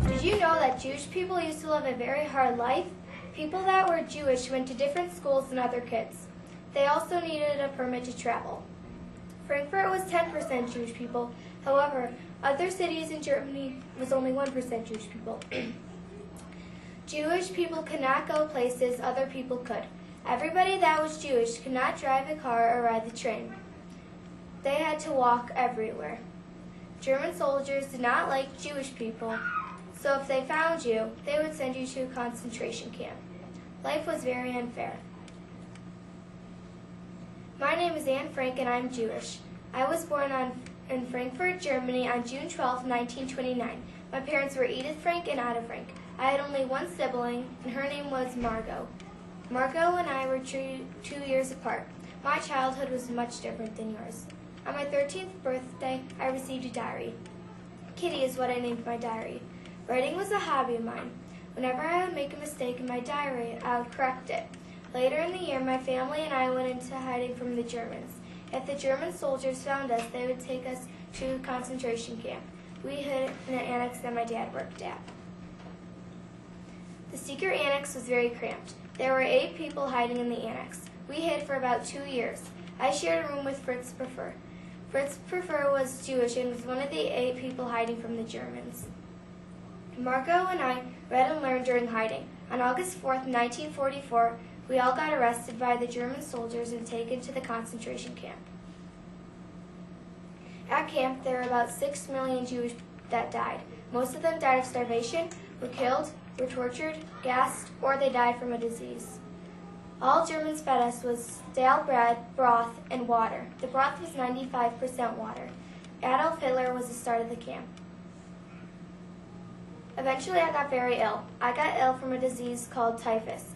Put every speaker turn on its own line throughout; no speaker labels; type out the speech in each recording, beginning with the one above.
Did you know that Jewish people used to live a very hard life? People that were Jewish went to different schools than other kids. They also needed a permit to travel. Frankfurt was 10% Jewish people. However, other cities in Germany was only 1% Jewish people. Jewish people could not go places other people could. Everybody that was Jewish could not drive a car or ride the train. They had to walk everywhere. German soldiers did not like Jewish people, so if they found you, they would send you to a concentration camp. Life was very unfair. My name is Anne Frank and I'm Jewish. I was born in Frankfurt, Germany on June 12, 1929. My parents were Edith Frank and Ada Frank. I had only one sibling, and her name was Margot. Margot and I were 2 years apart. My childhood was much different than yours. On my 13th birthday, I received a diary. Kitty is what I named my diary. Writing was a hobby of mine. Whenever I would make a mistake in my diary, I would correct it. Later in the year, my family and I went into hiding from the Germans. If the German soldiers found us, they would take us to a concentration camp. We hid in an annex that my dad worked at. The secret annex was very cramped. There were 8 people hiding in the annex. We hid for about 2 years. I shared a room with Fritz Prefer. Fritz Prefer was Jewish and was one of the 8 people hiding from the Germans. Margot and I read and learned during hiding. On August 4th, 1944, we all got arrested by the German soldiers and taken to the concentration camp. At camp, there were about 6 million Jews that died. Most of them died of starvation, were killed, were tortured, gassed, or they died from a disease. All Germans fed us was stale bread, broth, and water. The broth was 95% water. Adolf Hitler was the start of the camp. Eventually, I got very ill. I got ill from a disease called typhus.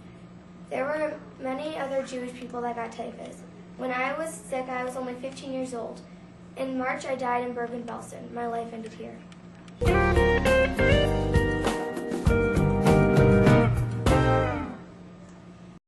There were many other Jewish people that got typhus. When I was sick, I was only 15 years old. In March, I died in Bergen-Belsen. My life ended here.